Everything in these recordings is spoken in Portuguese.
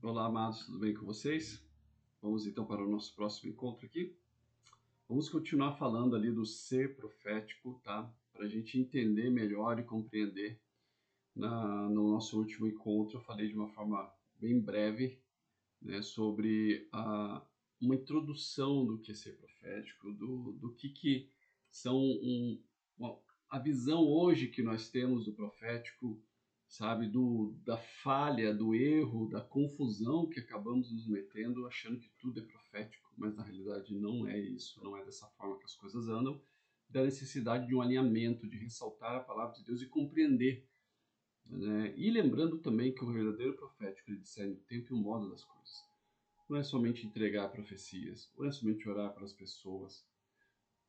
Olá, amados, tudo bem com vocês? Vamos então para o nosso próximo encontro aqui. Vamos continuar falando ali do ser profético, tá? Para a gente entender melhor e compreender. No nosso último encontro, eu falei de uma forma bem breve, né, sobre uma introdução do que é ser profético, do que são uma, a visão hoje que nós temos do profético, sabe, da falha, do erro, da confusão que acabamos nos metendo achando que tudo é profético, mas na realidade não é isso, não é dessa forma que as coisas andam, da necessidade de um alinhamento, de ressaltar a palavra de Deus e compreender, né? E lembrando também que o verdadeiro profético ele discerne o tempo e o modo das coisas. Não é somente entregar profecias, não é somente orar para as pessoas,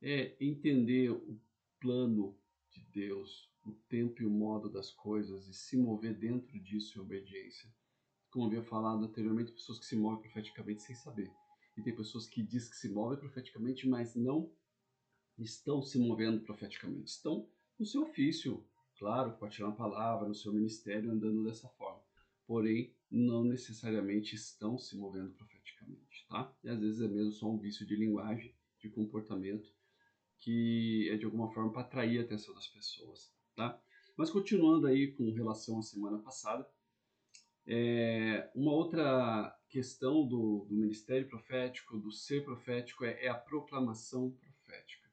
é entender o plano de Deus, o tempo e o modo das coisas e se mover dentro disso em obediência. Como eu havia falado anteriormente, pessoas que se movem profeticamente sem saber. E tem pessoas que dizem que se movem profeticamente, mas não estão se movendo profeticamente. Estão no seu ofício, claro, partilhando a palavra, no seu ministério, andando dessa forma. Porém, não necessariamente estão se movendo profeticamente, tá? E às vezes é mesmo só um vício de linguagem, de comportamento, que é de alguma forma para atrair a atenção das pessoas, tá? Mas continuando aí com relação à semana passada, uma outra questão do ministério profético, do ser profético, é a proclamação profética.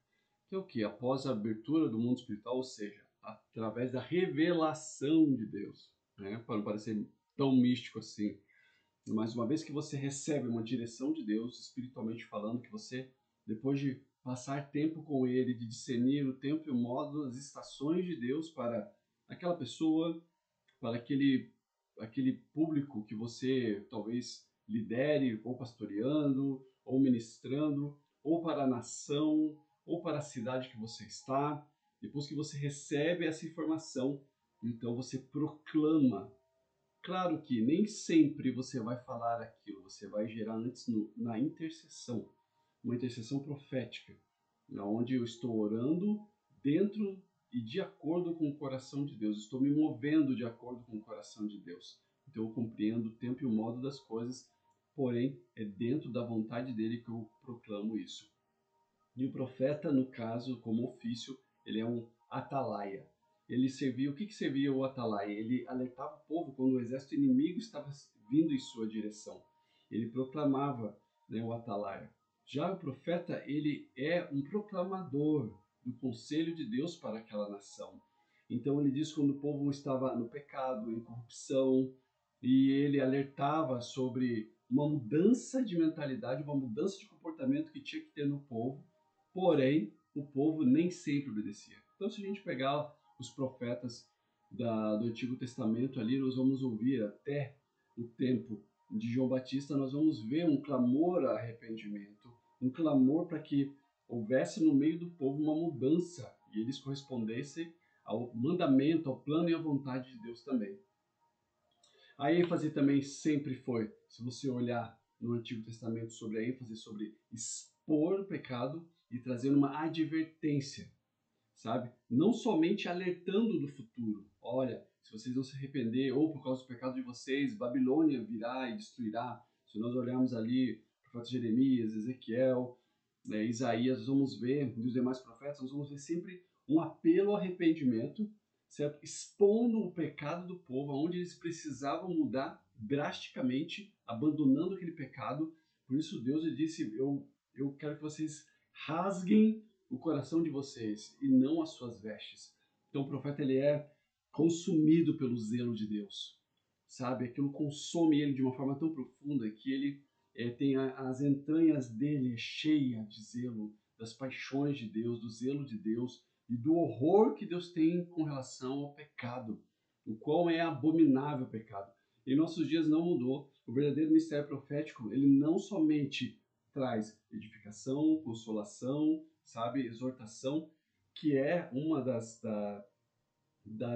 Que é o que? Após a abertura do mundo espiritual, ou seja, através da revelação de Deus, né? Para não parecer tão místico assim. Mas uma vez que você recebe uma direção de Deus, espiritualmente falando, que você, depois de passar tempo com Ele, de discernir o tempo e o modo, as estações de Deus para aquela pessoa, para aquele público que você talvez lidere, ou pastoreando, ou ministrando, ou para a nação, ou para a cidade que você está. Depois que você recebe essa informação, então você proclama. Claro que nem sempre você vai falar aquilo, você vai gerar antes na intercessão, uma intercessão profética, onde eu estou orando dentro e de acordo com o coração de Deus, estou me movendo de acordo com o coração de Deus. Então eu compreendo o tempo e o modo das coisas, porém é dentro da vontade dele que eu proclamo isso. E o profeta, no caso, como ofício, ele é um atalaia. Ele servia, o que servia o atalaia? Ele alertava o povo quando o exército inimigo estava vindo em sua direção. Ele proclamava, né, o atalaia. Já o profeta, ele é um proclamador do conselho de Deus para aquela nação. Então ele diz quando o povo estava no pecado, em corrupção, e ele alertava sobre uma mudança de mentalidade, uma mudança de comportamento que tinha que ter no povo. Porém, o povo nem sempre obedecia. Então, se a gente pegar os profetas do Antigo Testamento ali, nós vamos ouvir até o tempo de João Batista, nós vamos ver um clamor a arrependimento, um clamor para que houvesse no meio do povo uma mudança e eles correspondessem ao mandamento, ao plano e à vontade de Deus também. A ênfase também sempre foi, se você olhar no Antigo Testamento sobre a ênfase sobre expor o pecado e trazer uma advertência, sabe? Não somente alertando do futuro. Olha, se vocês não se arrepender ou por causa do pecado de vocês, Babilônia virá e destruirá. Se nós olharmos ali o profeta Jeremias, Ezequiel, Isaías, vamos ver, e os demais profetas, nós vamos ver sempre um apelo ao arrependimento, certo? Expondo o pecado do povo, onde eles precisavam mudar drasticamente, abandonando aquele pecado. Por isso Deus lhe disse, eu quero que vocês rasguem o coração de vocês e não as suas vestes. Então o profeta ele é consumido pelo zelo de Deus, sabe? Aquilo consome ele de uma forma tão profunda que ele tem as entranhas dele cheia de zelo, das paixões de Deus, do zelo de Deus e do horror que Deus tem com relação ao pecado, o qual é abominável o pecado. Em nossos dias não mudou. O verdadeiro mistério profético, ele não somente traz edificação, consolação, sabe, exortação, que é uma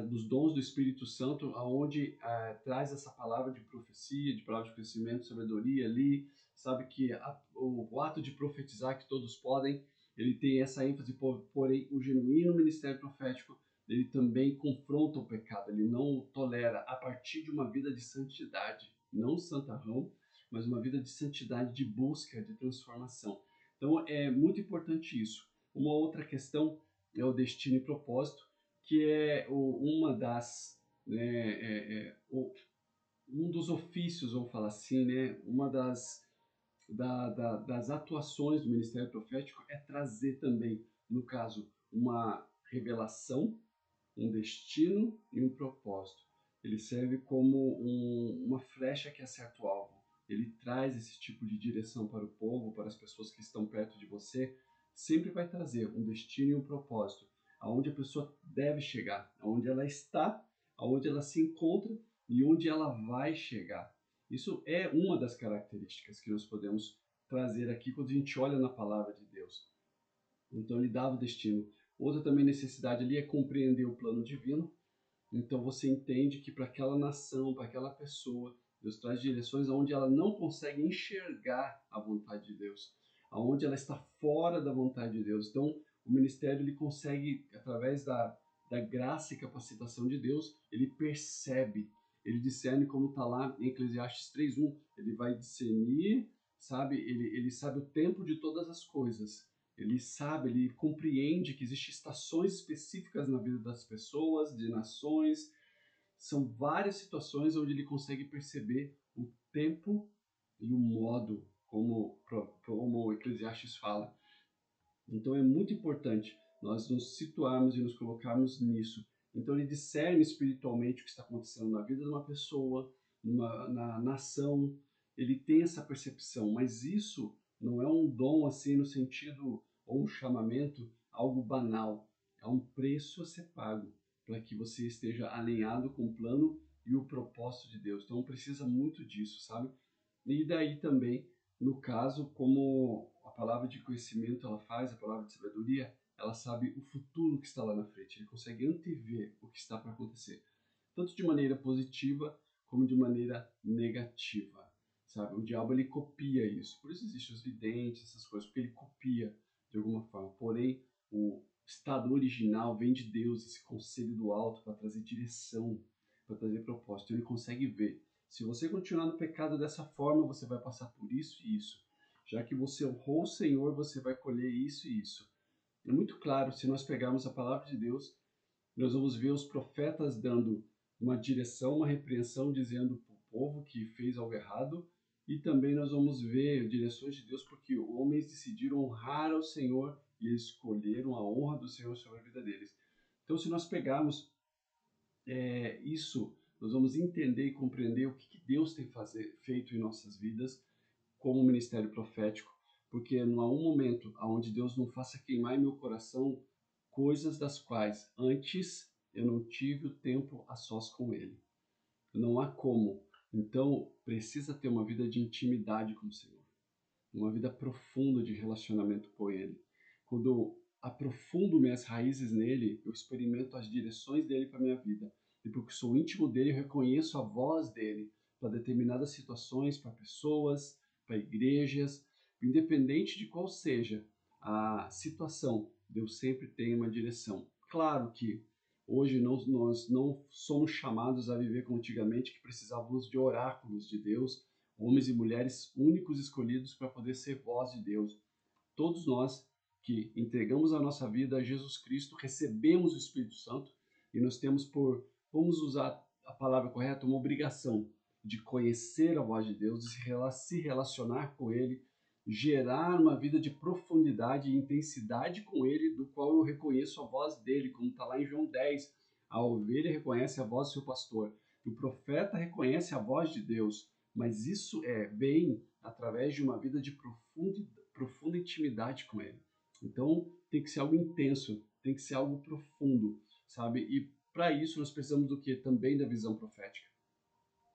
dos dons do Espírito Santo, aonde traz essa palavra de profecia, de palavra de conhecimento, sabedoria ali, sabe que o ato de profetizar que todos podem, ele tem essa ênfase, porém o genuíno ministério profético, ele também confronta o pecado, ele não tolera a partir de uma vida de santidade, não santarrão, mas uma vida de santidade, de busca, de transformação. Então é muito importante isso. Uma outra questão é o destino e propósito, que é uma das, né, um dos ofícios, vamos falar assim, né, uma das atuações do ministério profético é trazer também, no caso, uma revelação, um destino e um propósito. Ele serve como uma flecha que acerta o alvo. Ele traz esse tipo de direção para o povo, para as pessoas que estão perto de você. Sempre vai trazer um destino e um propósito, aonde a pessoa deve chegar, aonde ela está, aonde ela se encontra e onde ela vai chegar. Isso é uma das características que nós podemos trazer aqui quando a gente olha na palavra de Deus. Então ele dava o destino. Outra também necessidade ali é compreender o plano divino. Então você entende que para aquela nação, para aquela pessoa, Deus traz direções onde ela não consegue enxergar a vontade de Deus, aonde ela está fora da vontade de Deus. Então o ministério ele consegue, através da graça e capacitação de Deus, ele percebe, ele discerne, como está lá em Eclesiastes 3:1, ele vai discernir, sabe? Ele sabe o tempo de todas as coisas. Ele sabe, ele compreende que existem estações específicas na vida das pessoas, de nações. São várias situações onde ele consegue perceber o tempo e o modo, como o Eclesiastes fala. Então é muito importante nós nos situarmos e nos colocarmos nisso. Então ele discerne espiritualmente o que está acontecendo na vida de uma pessoa, na nação. Ele tem essa percepção, mas isso não é um dom assim no sentido ou um chamamento, algo banal. É um preço a ser pago para que você esteja alinhado com o plano e o propósito de Deus. Então precisa muito disso, sabe? E daí também, no caso, como a palavra de conhecimento ela faz, a palavra de sabedoria, ela sabe o futuro que está lá na frente, ele consegue antever o que está para acontecer, tanto de maneira positiva como de maneira negativa, sabe? O diabo ele copia isso, por isso existem os videntes, essas coisas, porque ele copia de alguma forma. Porém, o estado original vem de Deus, esse conselho do alto para trazer direção, para trazer propósito. Ele consegue ver. Se você continuar no pecado dessa forma, você vai passar por isso e isso. Já que você honrou o Senhor, você vai colher isso e isso. É muito claro, se nós pegarmos a palavra de Deus, nós vamos ver os profetas dando uma direção, uma repreensão, dizendo para o povo que fez algo errado, e também nós vamos ver direções de Deus porque homens decidiram honrar ao Senhor e eles escolheram a honra do Senhor sobre a vida deles. Então, se nós pegarmos isso, nós vamos entender e compreender o que Deus tem feito em nossas vidas como ministério profético, porque não há um momento onde Deus não faça queimar em meu coração coisas das quais antes eu não tive o tempo a sós com Ele. Não há como. Então, precisa ter uma vida de intimidade com o Senhor, uma vida profunda de relacionamento com Ele. Quando eu aprofundo minhas raízes nele, eu experimento as direções dele para minha vida. E porque sou íntimo dele, eu reconheço a voz dele para determinadas situações, para pessoas, para igrejas, independente de qual seja a situação, Deus sempre tem uma direção. Claro que hoje nós não somos chamados a viver como antigamente, que precisávamos de oráculos de Deus, homens e mulheres únicos escolhidos para poder ser voz de Deus. Todos nós que entregamos a nossa vida a Jesus Cristo, recebemos o Espírito Santo e nós temos vamos usar a palavra correta, uma obrigação de conhecer a voz de Deus, de se relacionar com Ele, gerar uma vida de profundidade e intensidade com Ele, do qual eu reconheço a voz dele, como está lá em João 10. A ovelha reconhece a voz do seu pastor, o profeta reconhece a voz de Deus, mas isso vem através de uma vida de profunda intimidade com Ele. Então tem que ser algo intenso, tem que ser algo profundo, sabe? E para isso nós precisamos do que? Também da visão profética.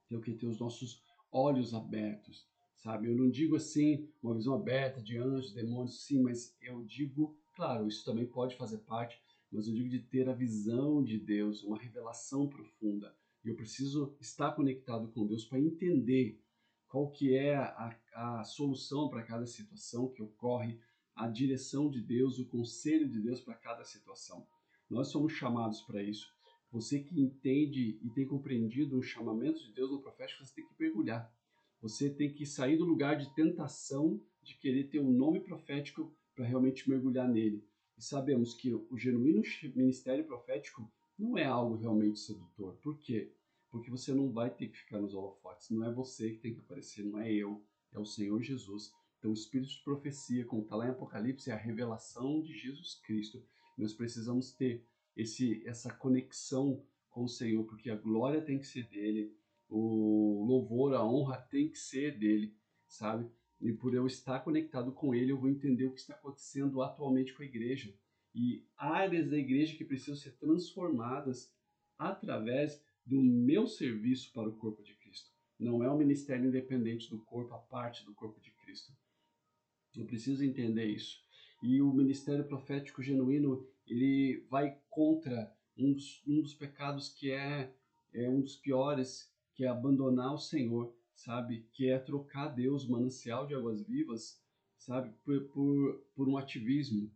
Tem o que? Ter os nossos olhos abertos, sabe? Eu não digo assim, uma visão aberta de anjos, demônios, sim, mas eu digo, claro, isso também pode fazer parte, mas eu digo de ter a visão de Deus, uma revelação profunda. E eu preciso estar conectado com Deus para entender qual que é a solução para cada situação que ocorre, a direção de Deus, o conselho de Deus para cada situação. Nós somos chamados para isso. Você que entende e tem compreendido o chamamento de Deus no profético, você tem que mergulhar. Você tem que sair do lugar de tentação de querer ter um nome profético para realmente mergulhar nele. E sabemos que o genuíno ministério profético não é algo realmente sedutor. Por quê? Porque você não vai ter que ficar nos holofotes. Não é você que tem que aparecer, não é eu, é o Senhor Jesus. Então, o espírito de profecia, como está lá em Apocalipse, é a revelação de Jesus Cristo. Nós precisamos ter essa conexão com o Senhor, porque a glória tem que ser dele, o louvor, a honra tem que ser dele, sabe? E por eu estar conectado com ele, eu vou entender o que está acontecendo atualmente com a igreja. E áreas da igreja que precisam ser transformadas através do meu serviço para o corpo de Cristo. Não é um ministério independente do corpo, a parte do corpo de Cristo. Eu preciso entender isso. E o ministério profético genuíno, ele vai contra um dos pecados que é um dos piores, que é abandonar o Senhor, sabe? Que é trocar Deus, o manancial de águas vivas, sabe? Por um ativismo,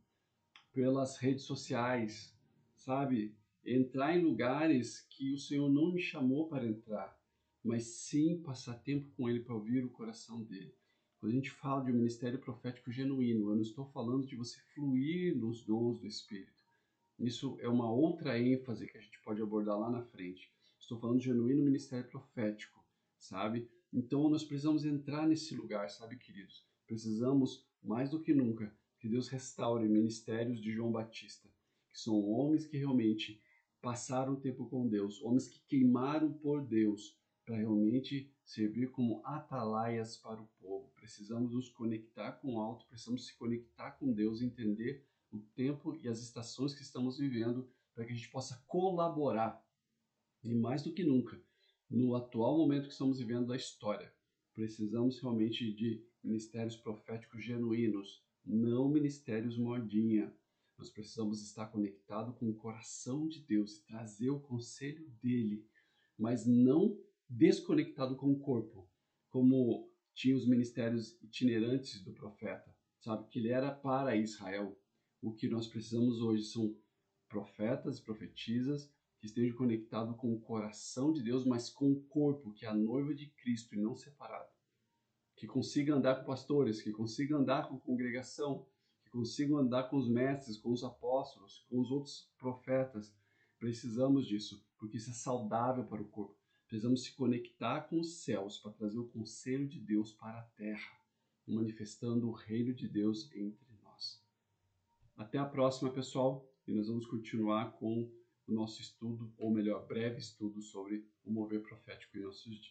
pelas redes sociais, sabe? Entrar em lugares que o Senhor não me chamou para entrar, mas sim passar tempo com Ele para ouvir o coração dele. Quando a gente fala de um ministério profético genuíno, eu não estou falando de você fluir nos dons do Espírito. Isso é uma outra ênfase que a gente pode abordar lá na frente. Estou falando de genuíno ministério profético, sabe? Então nós precisamos entrar nesse lugar, sabe, queridos? Precisamos, mais do que nunca, que Deus restaure ministérios de João Batista, que são homens que realmente passaram tempo com Deus, homens que queimaram por Deus para realmente servir como atalaias para o povo. Precisamos nos conectar com o alto, precisamos se conectar com Deus, entender o tempo e as estações que estamos vivendo para que a gente possa colaborar. E mais do que nunca, no atual momento que estamos vivendo da história, precisamos realmente de ministérios proféticos genuínos, não ministérios modinha. Nós precisamos estar conectados com o coração de Deus e trazer o conselho dele, mas não desconectado com o corpo, como tinha os ministérios itinerantes do profeta, sabe? Que ele era para Israel. O que nós precisamos hoje são profetas e profetisas que estejam conectados com o coração de Deus, mas com o corpo, que é a noiva de Cristo e não separado. Que consiga andar com pastores, que consiga andar com a congregação, que consigam andar com os mestres, com os apóstolos, com os outros profetas. Precisamos disso, porque isso é saudável para o corpo. Precisamos se conectar com os céus para trazer o conselho de Deus para a terra, manifestando o reino de Deus entre nós. Até a próxima, pessoal, e nós vamos continuar com o nosso estudo, ou melhor, breve estudo sobre o mover profético em nossos dias.